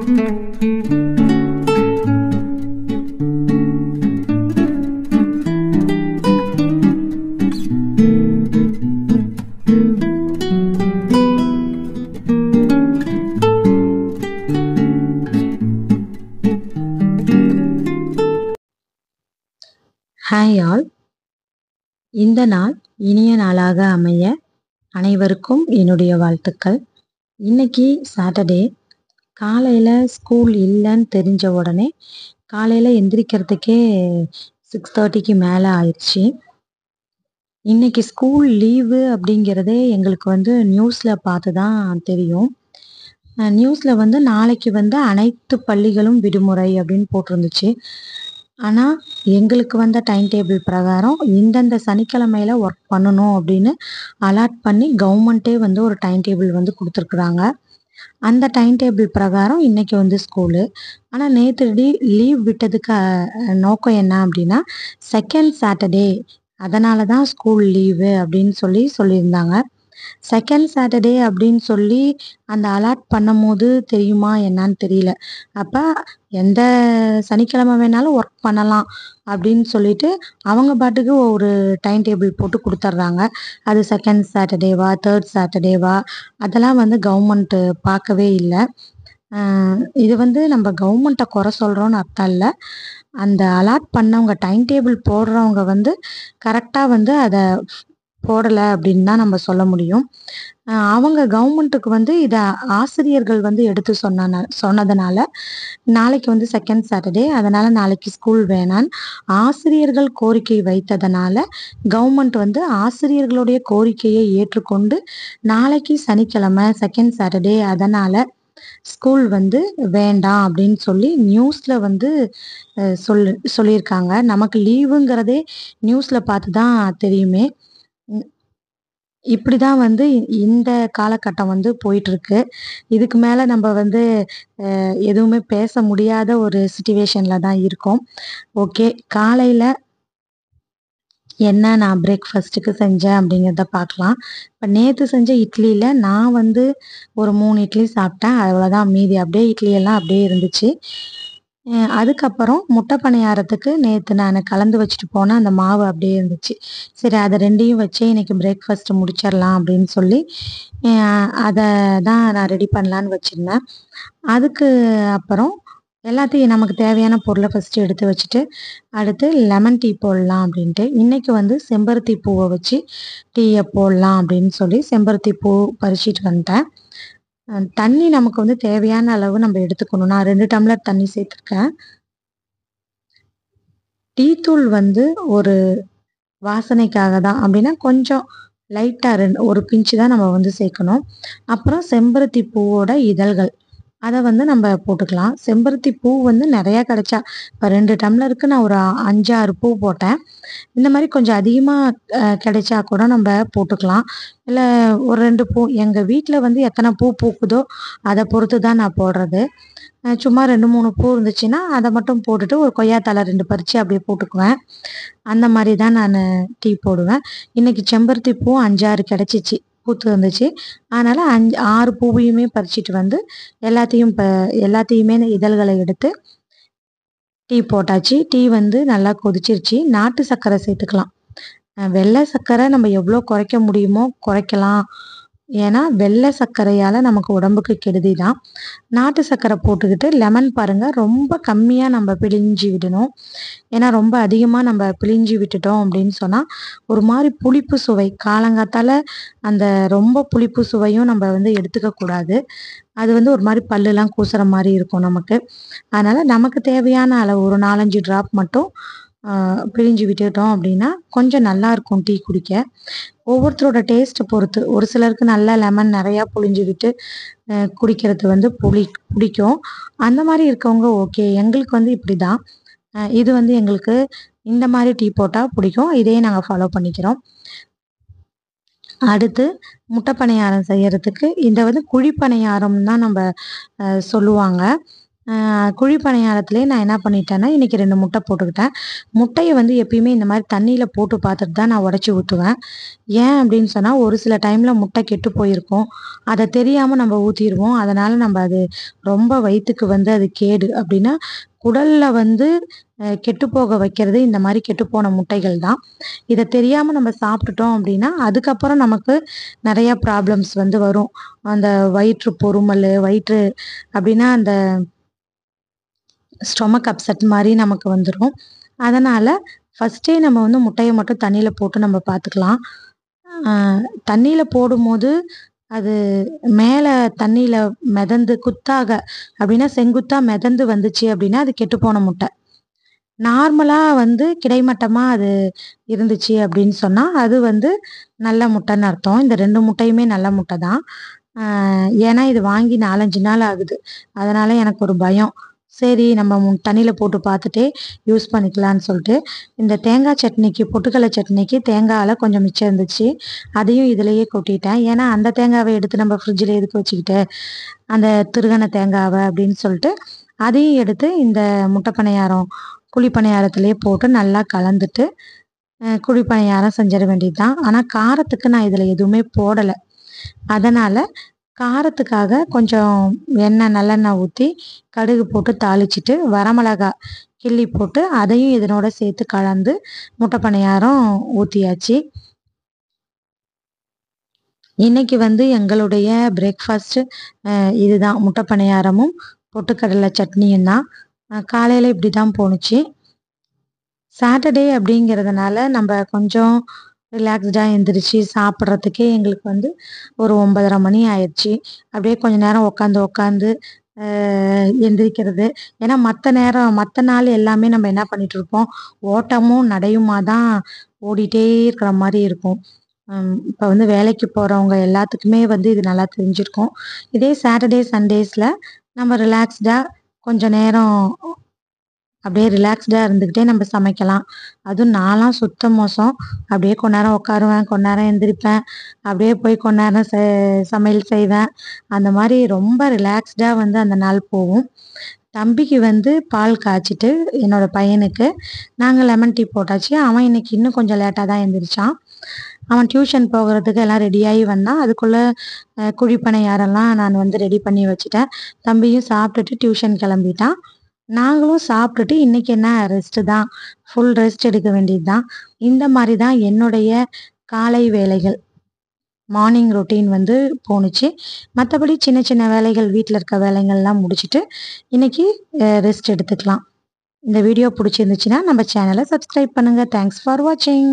Hi all. இந்த நாள் இனிய நாளாக அமைய அனைவருக்கும் என்னுடைய வாழ்த்துக்கள். இன்னைக்கு சாட்டர்டே. காலையில் ஸ்கூல் இல்லைன்னு தெரிஞ்ச உடனே காலையில் எந்திரிக்கிறதுக்கே 6:30க்கு மேலே ஆயிடுச்சு. இன்னைக்கு ஸ்கூல் லீவு அப்படிங்கிறதே எங்களுக்கு நியூஸில் பார்த்து தான் தெரியும். நியூஸில் நாளைக்கு அனைத்து பள்ளிகளும் விடுமுறை அப்படின்னு போட்டிருந்துச்சு. ஆனால் எங்களுக்கு வந்த டைம் டேபிள் பிரகாரம் இந்தந்த சனிக்கிழமையில ஒர்க் பண்ணணும் அப்படின்னு அலாட் பண்ணி கவர்மெண்ட்டே ஒரு டைம் டேபிள் கொடுத்துருக்குறாங்க. அந்த டைம் டேபிள் பிரகாரம் இன்னைக்கு ஸ்கூலு. ஆனால் நேற்று லீவ் விட்டதுக்கு நோக்கம் என்ன அப்படின்னா செகண்ட் சாட்டர்டே, அதனால தான் ஸ்கூல் லீவு அப்படின்னு சொல்லியிருந்தாங்க. செகண்ட் சாட்டர்டே அப்படின்னு சொல்லி அந்த அலாட் பண்ணும்போது தெரியுமா என்னான்னு தெரியல. அப்போ எந்த சனிக்கிழமை வேணாலும் ஒர்க் பண்ணலாம் அப்படின்னு சொல்லிட்டு அவங்க பாட்டுக்கு ஒரு டைம் டேபிள் போட்டு கொடுத்துட்றாங்க. அது செகண்ட் சாட்டர்டேவா தேர்ட் சாட்டர்டேவா அதெல்லாம் கவர்மெண்ட்டு பார்க்கவே இல்லை. இது நம்ம கவர்மெண்ட்டை குறை சொல்கிறோன்னு அர்த்தம் இல்லை. அந்த அலாட் பண்ணவங்க டைம் டேபிள் போடுறவங்க கரெக்டாக அதை போடலை அப்படின்னு தான் நம்ம சொல்ல முடியும். அவங்க கவர்மெண்ட்டுக்கு இதை ஆசிரியர்கள் எடுத்து சொன்னதுனால நாளைக்கு செகண்ட் சாட்டர்டே, அதனால் நாளைக்கு ஸ்கூல் வேணான்னு ஆசிரியர்கள் கோரிக்கை வைத்ததனால கவர்மெண்ட் ஆசிரியர்களுடைய கோரிக்கையை ஏற்றுக்கொண்டு நாளைக்கு சனிக்கிழமை செகண்ட் சாட்டர்டே, அதனால் ஸ்கூல் வேண்டாம் அப்படின்னு சொல்லி நியூஸில் சொல்லியிருக்காங்க. நமக்கு லீவுங்கிறதே நியூஸில் பார்த்து தான் தெரியுமே. இப்படி தான் இந்த காலகட்டம் போயிட்டுருக்கு. இதுக்கு மேலே நம்ம எதுவுமே பேச முடியாத ஒரு சிச்சுவேஷனில் தான் இருக்கோம். ஓகே, காலையில் என்ன நான் பிரேக்ஃபாஸ்ட்டுக்கு செஞ்சேன் அப்படிங்கிறத பார்க்கலாம். இப்போ நேற்று செஞ்ச இட்லியில் நான் ஒரு 3 இட்லி சாப்பிட்டேன். அவ்வளோதான். மீதி அப்படியே இட்லியெல்லாம் அப்படியே இருந்துச்சு. அதுக்கப்புறம் முட்டை பணியாரத்துக்கு நேற்று நான் கலந்து வச்சுட்டு போனேன். அந்த மாவு அப்படியே இருந்துச்சு. சரி, அதை 2யும் வச்சு இன்னைக்கு பிரேக்ஃபாஸ்ட்டு முடிச்சிடலாம் அப்படின்னு சொல்லி அதை தான் நான் ரெடி பண்ணலான்னு வச்சுருந்தேன். அதுக்கு அப்புறம் எல்லாத்தையும் நமக்கு தேவையான பொருளை ஃபஸ்ட்டு எடுத்து வச்சுட்டு அடுத்து லெமன் டீ போடலாம் அப்படின்ட்டு இன்னைக்கு செம்பருத்தி பூவை வச்சு டீயை போடலாம் அப்படின்னு சொல்லி செம்பருத்தி பூ பறிச்சிட்டு வந்துட்டேன். தண்ணி நமக்கு தேவையான அளவு நம்ம எடுத்துக்கணும். நான் 2 டம்ளர் தண்ணி சேர்த்துருக்கேன். டீ தூள் ஒரு வாசனைக்காக தான் அப்படின்னா கொஞ்சம் லைட்டாக ஒரு பிஞ்சு தான் நம்ம சேர்க்கணும். அப்புறம் செம்பருத்தி பூவோட இதழ்கள் அதை நம்ம போட்டுக்கலாம். செம்பருத்தி பூ நிறையா கிடைச்சா இப்போ 2 டம்ளருக்கு நான் ஒரு 5-6 பூ போட்டேன். இந்த மாதிரி கொஞ்சம் அதிகமாக கிடைச்சா கூட நம்ம போட்டுக்கலாம். இல்லை ஒரு 2 பூ, எங்கள் வீட்டில் எத்தனை பூ பூக்குதோ அதை பொறுத்து தான் நான் போடுறது. சும்மா 2-3 பூ இருந்துச்சுன்னா அதை மட்டும் போட்டுட்டு ஒரு கொய்யாத்தலை 2 பறித்து அப்படியே போட்டுக்குவேன். அந்த மாதிரி தான் நான் டீ போடுவேன். இன்னைக்கு செம்பருத்தி பூ 5-6 கிடச்சிச்சு, பூத்து இருந்துச்சு. அதனால் 6 பூவையுமே பறிச்சிட்டு எல்லாத்தையுமே இதழ்களை எடுத்து டீ போட்டாச்சு. டீ நல்லா கொதிச்சிருச்சு. நாட்டு சர்க்கரை சேர்த்துக்கலாம். வெள்ளை சர்க்கரை நம்ம எவ்வளோ குறைக்க முடியுமோ குறைக்கலாம். ஏன்னா வெள்ளை சர்க்கரையால் நமக்கு உடம்புக்கு கெடுதி தான். நாட்டு சர்க்கரை போட்டுக்கிட்டு லெமன் பாருங்கள் ரொம்ப கம்மியாக நம்ம பிழிஞ்சு விடணும். ஏன்னா ரொம்ப அதிகமாக நம்ம பிழிஞ்சு விட்டுட்டோம் அப்படின்னு சொன்னால் ஒரு மாதிரி புளிப்பு சுவை, காலங்காத்தால் அந்த ரொம்ப புளிப்பு சுவையும் நம்ம எடுத்துக்கக்கூடாது. அது ஒரு மாதிரி பல்லுலாம் கூசுற மாதிரி இருக்கும் நமக்கு. அதனால் நமக்கு தேவையான அளவு ஒரு 4-5 ட்ராப் மட்டும் பிழிஞ்சு விட்டுட்டோம் அப்படின்னா கொஞ்சம் நல்லாயிருக்கும் டீ குடிக்க. ஒவ்வொருத்தரோட டேஸ்ட்டை பொறுத்து ஒரு சிலருக்கு நல்லா லெமன் நிறையா புழிஞ்சு விட்டு குடிக்கிறது பிடிக்கும். அந்த மாதிரி இருக்கவங்க ஓகே. எங்களுக்கு இப்படி தான். இது எங்களுக்கு இந்த மாதிரி டீ போட்டால் பிடிக்கும். இதையே நாங்கள் ஃபாலோ பண்ணிக்கிறோம். அடுத்து முட்டை பணியாரம் செய்யறதுக்கு இந்த குழி பணியாரம் தான் நம்ம சொல்லுவாங்க. குழி பணியாரத்திலேயே நான் என்ன பண்ணிட்டேன்னா, இன்னைக்கு 2 முட்டை போட்டுக்கிட்டேன். முட்டைய வந்து எப்பயுமே இந்த மாரி தண்ணீல போட்டு பார்த்துட்டு தான் நான் உடைச்சு ஊத்துவேன். ஏன் அப்படின்னு சொன்னா, ஒரு சில டைம்ல முட்டை கெட்டு போயிருக்கும். அத தெரியாம நம்ம ஊத்திருவோம். அதனால நம்ம அது ரொம்ப வயித்துக்கு வந்து அது கேடு. அப்படின்னா, குடல்ல வந்து கெட்டுப்போக வைக்கிறது இந்த மாரி கெட்டுப்போன முட்டைகள் தான். இத தெரியாம நம்ம சாப்பிட்டுட்டோம் அப்படின்னா, அதுக்கப்புறம் நமக்கு நெறைய ப்ராப்ளம்ஸ் வந்து வரும். அந்த வயிற்று பொருமலு, வயிற்று அப்படின்னா அந்த ஸ்டொமக் அப்செட் மாரி நமக்கு வந்துரும். அதனால ஃபர்ஸ்ட்டே நம்ம வந்து முட்டைய மட்டும் தண்ணீல போட்டு நம்ம பார்த்துக்கலாம். அ தண்ணீல போடும்போது, அது மேல தண்ணீல மிதந்து குத்தாக அப்டின்னா செங்குத்தா மிதந்து வந்துச்சு அப்டின்னா, அது கெட்டுப்போன முட்டை. நார்மலா வந்து கிடைமட்டமா அது இருந்துச்சு அப்டின்னு சொன்னா, அது வந்து நல்ல முட்டைன்னு அர்த்தம். இந்த 2 முட்டையுமே நல்ல முட்டை தான். அ ஏன்னா இது வாங்கி 4, 5 நாள் ஆகுது. அதனால எனக்கு ஒரு பயம். சரி நம்ம தண்ணீல போட்டு பார்த்துட்டே யூஸ் பண்ணிக்கலான்னு சொல்ட்டு, இந்த தேங்காய் சட்னிக்கு பொட்டுக்கடல சட்னிக்கு தேங்காய்ல கொஞ்சம் மிச்சம் இருந்துச்சு. அதையும் இதிலேயே கொட்டிட்டேன். ஏன்னா அந்த தேங்காவ எடுத்து நம்ம ஃப்ரிட்ஜில எதுக்கு வச்சுக்கிட்டு, அந்த திருகுன தேங்காவ அப்படின்னு சொல்ட்டு, அதையும் எடுத்து இந்த முட்டை பணியாரம், குழி பணியாரத்திலேயே போட்டு நல்லா கலந்துட்டு, குழி பணியாரம் செஞ்சிட வேண்டியது தான். ஆனா காரத்துக்கு நான் இதில எதுவுமே போடல. அதனால காரத்துக்காக கொஞ்சம் எண்ணெய் நல்லெண்ணெய் ஊத்தி, கடுகு போட்டு தாளிச்சுட்டு, வரமிளகா கிள்ளி போட்டு, அதையும் இதனோட சேர்த்து கலந்து முட்டை பணியாரம் ஊத்தியாச்சு. இன்னைக்கு வந்து எங்களுடைய பிரேக்ஃபாஸ்ட் இதுதான் முட்டை பணியாரமும், பொட்டுக்கடலை சட்னியும் தான். காலையில இப்படி தான் போணுச்சு. சாட்டர்டே அப்படிங்கிறதுனால நம்ப கொஞ்சம் ரிலாக்ஸ்டா எந்திரிச்சு சாப்பிடுறதுக்கே எங்களுக்கு வந்து ஒரு 9:30 மணி ஆயிருச்சு. அப்படியே கொஞ்ச நேரம் உட்காந்து எந்திரிக்கிறது. ஏன்னா மத்த நாள் எல்லாமே நம்ம என்ன பண்ணிட்டுருப்போம், ஓட்டமும், நடையுமா தான் ஓடிட்டே இருக்கிற மாரி இருக்கும். இப்ப வந்து வேலைக்கு போறவங்க எல்லாத்துக்குமே வந்து இது நல்லா தெரிஞ்சிருக்கும். இதே சாட்டர்டே, சண்டேஸ்ல நம்ம ரிலாக்ஸ்டா கொஞ்ச நேரம் அப்படியே ரிலாக்ஸ்டா இருந்துகிட்டே நம்ம சமைக்கலாம். அதுவும் நான்லாம் சுத்த மோசம். அப்படியே கொஞ்ச நேரம் உட்காருவேன், கொஞ்ச நேரம் எந்திரிப்பேன். அப்படியே போய் கொஞ்ச நேரம் சமையல் செய்வேன். அந்த மாரி ரொம்ப ரிலாக்ஸ்டா வந்து அந்த நாள் போகும். தம்பிக்கு வந்து பால் காய்ச்சிட்டு, என்னோட பையனுக்கு நாங்க லெமன் டீ போட்டாச்சு. அவன் இன்னைக்கு இன்னும் கொஞ்சம் லேட்டா தான் எந்திரிச்சான். அவன் டியூஷன் போகறதுக்கு எல்லாம் ரெடியாகி வந்தான். அதுக்குள்ள குழி பணியாரம்லாம் நான் வந்து ரெடி பண்ணி வச்சுட்டேன். தம்பியும் சாப்பிட்டுட்டு டியூஷன் கிளம்பிட்டான். நாங்களும் சாப்பிட்டுட்டு இன்னைக்கு என்ன ரெஸ்ட்டு தான். ஃபுல் ரெஸ்ட் எடுக்க வேண்டியது தான். இந்த மாரி தான் என்னுடைய காலை வேலைகள். மார்னிங் ரொட்டீன் வந்து போணுச்சு. மத்தபடி சின்ன சின்ன வேலைகள் வீட்ல இருக்க வேலைகள்லாம் முடிச்சுட்டு, இன்னைக்கு ரெஸ்ட் எடுத்துக்கலாம். இந்த வீடியோ புடிச்சிருந்துச்சுன்னா, நம்ம சேனல சப்ஸ்கிரைப் பண்ணுங்க. தேங்க்ஸ் ஃபார் வாட்சிங்.